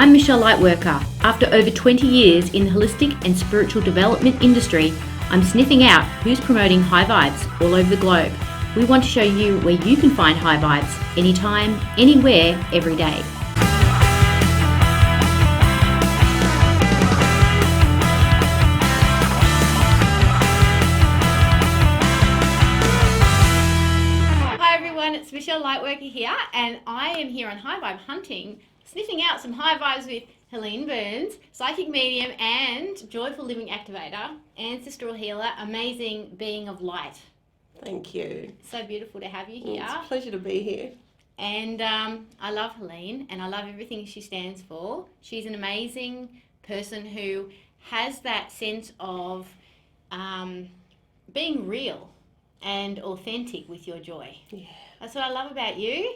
I'm Michelle Lightworker. After over 20 years in the holistic and spiritual development industry, I'm sniffing out who's promoting high vibes all over the globe. We want to show you where you can find high vibes anytime, anywhere, every day. Hi everyone, it's Michelle Lightworker here, and I am here on High Vibe Hunting, sniffing out some high vibes with Helene Burns, psychic medium and joyful living activator, ancestral healer, amazing being of light. Thank you. So beautiful to have you here. It's a pleasure to be here. And I love Helene, and I love everything she stands for. She's an amazing person who has that sense of being real and authentic with your joy. Yeah. That's what I love about you.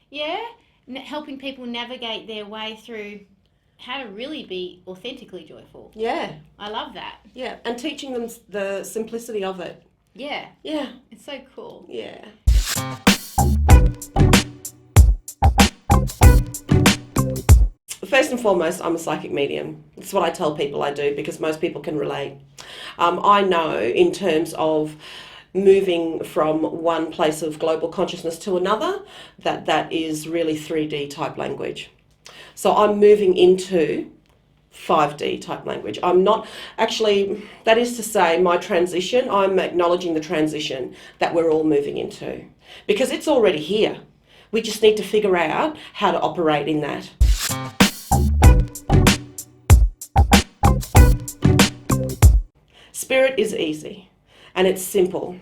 Yeah, helping people navigate their way through how to really be authentically joyful. Yeah. I love that. Yeah, and teaching them the simplicity of it. Yeah. Yeah. It's so cool. Yeah. First and foremost, I'm a psychic medium. That's what I tell people I do because most people can relate. I know in terms of moving from one place of global consciousness to another, that is really 3D type language. So I'm moving into 5D type language. I'm not actually, that is to say, my transition, I'm acknowledging the transition that we're all moving into because it's already here. We just need to figure out how to operate in that. Spirit is easy and it's simple.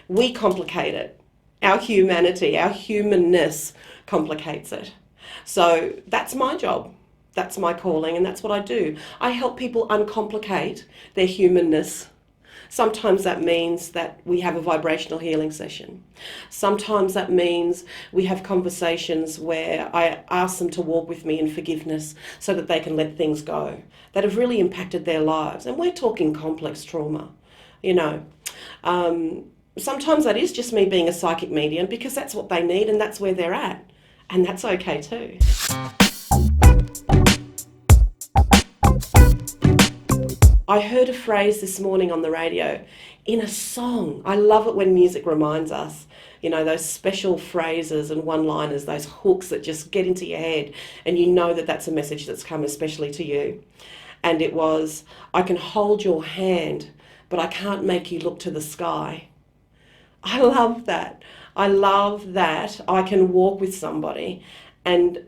We complicate it. Our humanity, our humanness complicates it. So that's my job. That's my calling, and that's what I do. I help people uncomplicate their humanness. Sometimes that means that we have a vibrational healing session. Sometimes that means we have conversations where I ask them to walk with me in forgiveness so that they can let things go that have really impacted their lives. And we're talking complex trauma, you know. Sometimes that is just me being a psychic medium because that's what they need and that's where they're at. And that's okay too. I heard a phrase this morning on the radio in a song. I love it when music reminds us, you know, those special phrases and one-liners, those hooks that just get into your head and you know that that's a message that's come especially to you. And it was, I can hold your hand, but I can't make you look to the sky. I love that. I love that I can walk with somebody and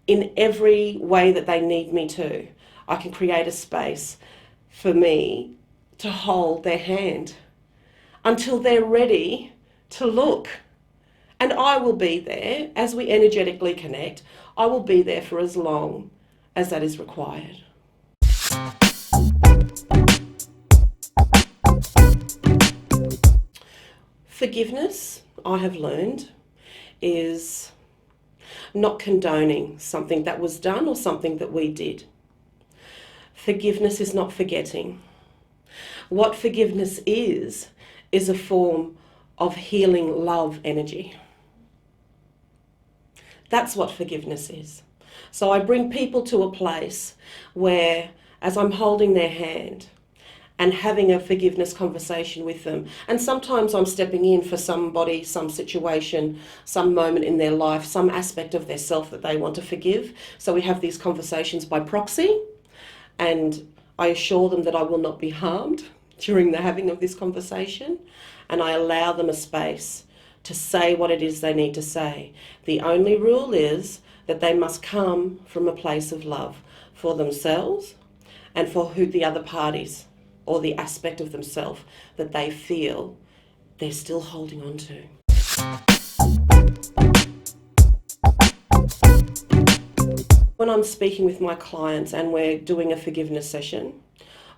in every way that they need me to, I can create a space for me to hold their hand until they're ready to look. And I will be there as we energetically connect. I will be there for as long as that is required. Forgiveness, I have learned, is not condoning something that was done or something that we did. Forgiveness is not forgetting. What forgiveness is a form of healing love energy. That's what forgiveness is. So I bring people to a place where, as I'm holding their hand and having a forgiveness conversation with them, and sometimes I'm stepping in for somebody, some situation, some moment in their life, some aspect of their self that they want to forgive. So we have these conversations by proxy. And I assure them that I will not be harmed during the having of this conversation. And I allow them a space to say what it is they need to say. The only rule is that they must come from a place of love for themselves and for who the other parties or the aspect of themselves that they feel they're still holding on to. When I'm speaking with my clients and we're doing a forgiveness session,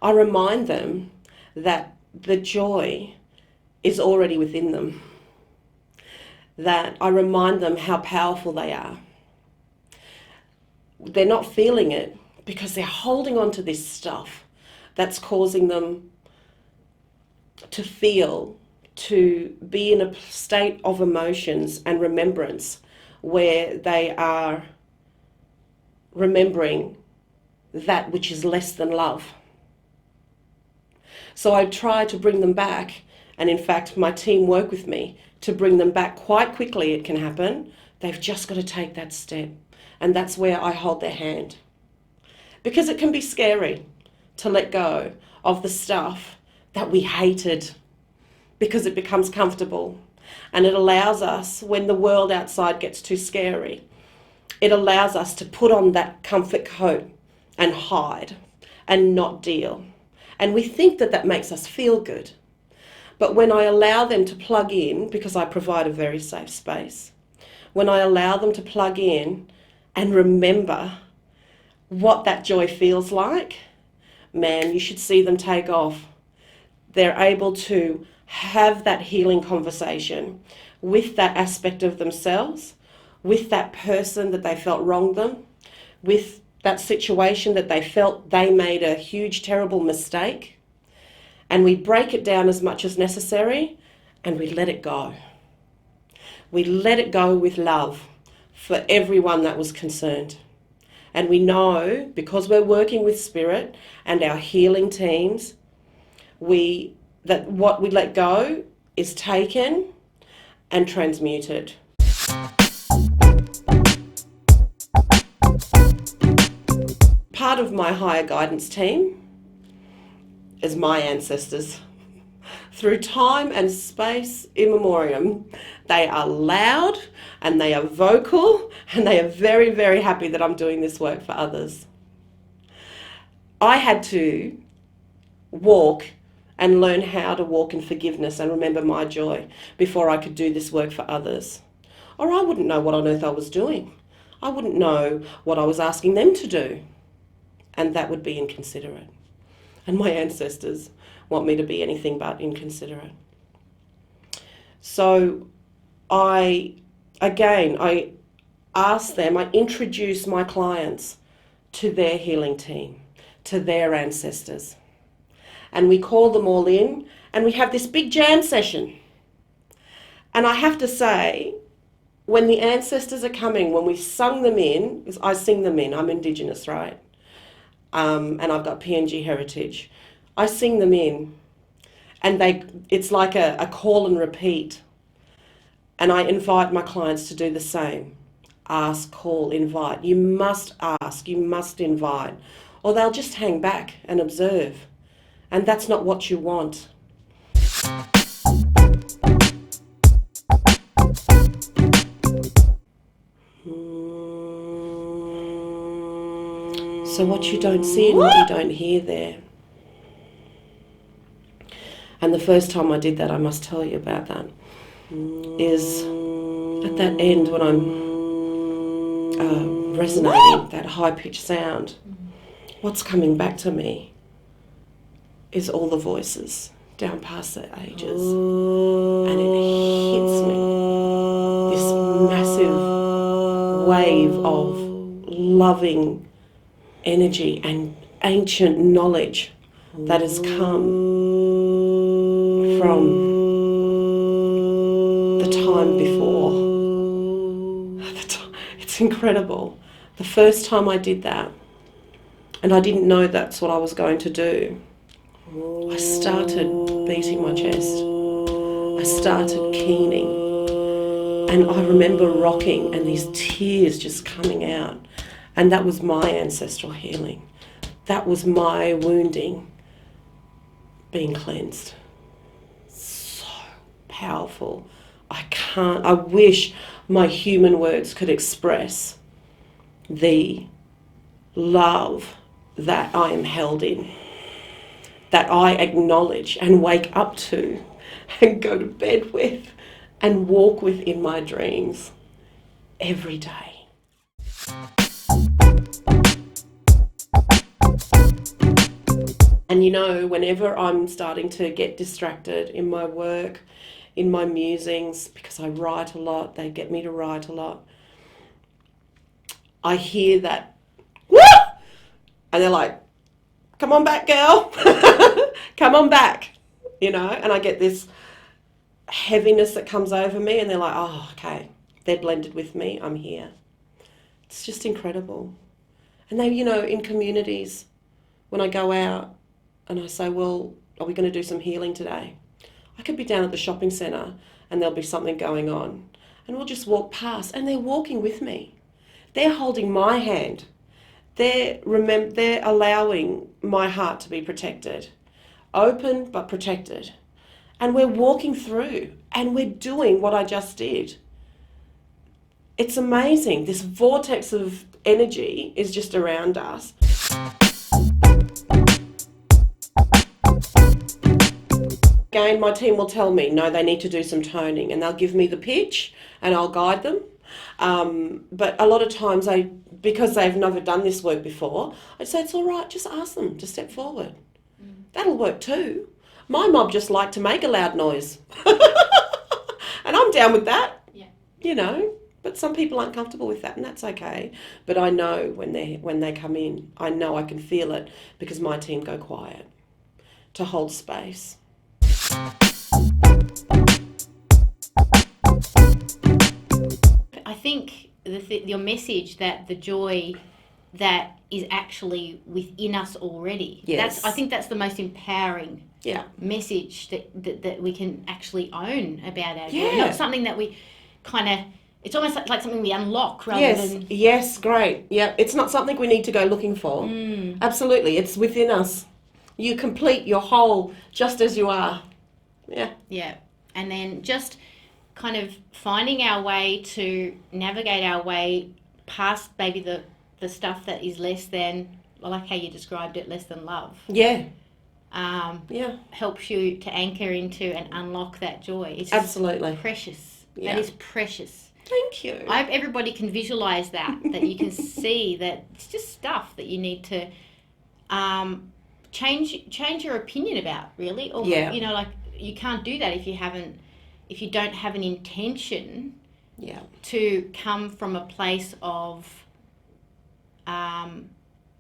I remind them that the joy is already within them. That I remind them how powerful they are. They're not feeling it because they're holding on to this stuff that's causing them to feel, to be in a state of emotions and remembrance where they are remembering that which is less than love. So I try to bring them back, and in fact my team work with me to bring them back quite quickly. It can happen. They've just got to take that step, and that's where I hold their hand. Because it can be scary to let go of the stuff that we hated, because it becomes comfortable, and it allows us, when the world outside gets too scary, it allows us to put on that comfort coat and hide and not deal. And we think that that makes us feel good. But when I allow them to plug in, because I provide a very safe space, when I allow them to plug in and remember what that joy feels like, man, you should see them take off. They're able to have that healing conversation with that aspect of themselves, with that person that they felt wronged them, with that situation that they felt they made a huge, terrible mistake. And we break it down as much as necessary, and we let it go. We let it go with love for everyone that was concerned. And we know, because we're working with spirit and our healing teams, that what we let go is taken and transmuted. Part of my higher guidance team is my ancestors. Through time and space immemorial, they are loud and they are vocal, and they are very, very happy that I'm doing this work for others. I had to walk and learn how to walk in forgiveness and remember my joy before I could do this work for others. Or I wouldn't know what on earth I was doing. I wouldn't know what I was asking them to do. And that would be inconsiderate. And my ancestors want me to be anything but inconsiderate. So I ask them, I introduce my clients to their healing team, to their ancestors. And we call them all in, and we have this big jam session. And I have to say, when the ancestors are coming, when we sung them in, because I sing them in, I'm Indigenous, right? And I've got PNG heritage. I sing them in, and it's like a call and repeat. And I invite my clients to do the same. Ask, call, invite. You must ask, you must invite, or they'll just hang back and observe. And that's not what you want. So what you don't see and what you don't hear there. And the first time I did that, I must tell you about that, is at that end when I'm resonating, that high-pitched sound, what's coming back to me is all the voices down past the ages. And it hits me, this massive wave of loving energy and ancient knowledge that has come from the time before. It's incredible. The first time I did that, and I didn't know that's what I was going to do, I started beating my chest. I started keening. And I remember rocking and these tears just coming out. And that was my ancestral healing. That was my wounding being cleansed. So powerful. I wish my human words could express the love that I am held in, that I acknowledge and wake up to and go to bed with and walk with in my dreams every day. And you know, whenever I'm starting to get distracted in my work, in my musings, because I write a lot, they get me to write a lot, I hear that, woo! And they're like, come on back, girl. Come on back, you know, and I get this heaviness that comes over me, and they're like, oh, okay, they're blended with me, I'm here. It's just incredible. And they, in communities, when I go out and I say, well, are we going to do some healing today? I could be down at the shopping centre and there'll be something going on. And we'll just walk past and they're walking with me. They're holding my hand. They're allowing my heart to be protected. Open but protected. And we're walking through and we're doing what I just did. It's amazing. This vortex of energy is just around us. Again, my team will tell me, no, they need to do some toning, and they'll give me the pitch and I'll guide them. But a lot of times, because they've never done this work before, I'd say, it's all right, just ask them to step forward. That'll work too. My mob just like to make a loud noise. And I'm down with that, But some people aren't comfortable with that, and that's okay. But I know when they come in, I know I can feel it because my team go quiet to hold space. I think your message that the joy that is actually within us already. Yes. I think that's the most empowering message that we can actually own about our joy. Not something that we kind of... It's almost like something we unlock rather than... Yes, great. Yeah, it's not something we need to go looking for. Absolutely, it's within us. You complete your whole just as you are. Yeah. Yeah, and then just kind of finding our way to navigate our way past maybe the stuff that is less than, like how you described it, less than love. Yeah. Helps you to anchor into and unlock that joy. It's just absolutely precious. Yeah. That is precious. Thank you. I hope everybody can visualize that you can see that it's just stuff that you need to change your opinion about, really. Or like you can't do that if you don't have an intention to come from a place of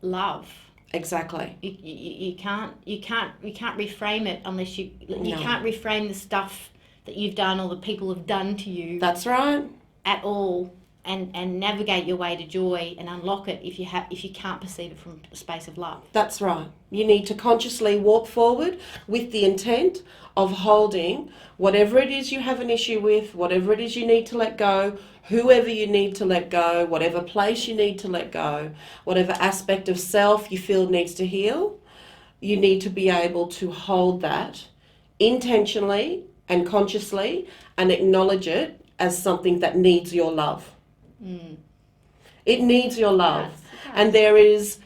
love. Exactly. You can't reframe it unless you can't reframe the stuff that you've done or the people have done to you. That's right. At all, and navigate your way to joy and unlock it if you can't perceive it from a space of love. That's right. You need to consciously walk forward with the intent of holding whatever it is you have an issue with, whatever it is you need to let go, whoever you need to let go, whatever place you need to let go, whatever aspect of self you feel needs to heal. You need to be able to hold that intentionally and consciously and acknowledge it as something that needs your love. It needs your love. Yes. And there is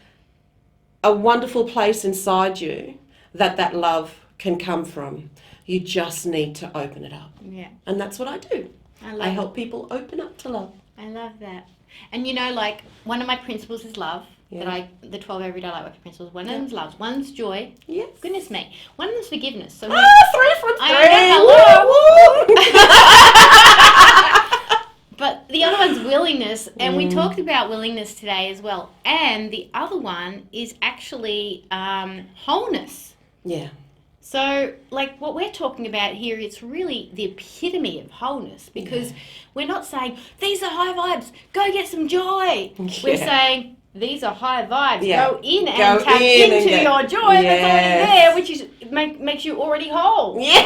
a wonderful place inside you that love can come from. You just need to open it up. Yeah. And that's what I do. I help people open up to love. I love that. And like one of my principles is love. The 12 everyday Lightworker principles. One of them's love. One's joy. Yes. Goodness me. One of them's forgiveness. So 3 from 3. But the other one's willingness, and we talked about willingness today as well. And the other one is actually wholeness. Yeah. So, like what we're talking about here, it's really the epitome of wholeness, because we're not saying, these are high vibes, go get some joy. Yeah. We're saying, these are high vibes, go in and tap into your joy that's already there, which is makes you already whole. Yeah.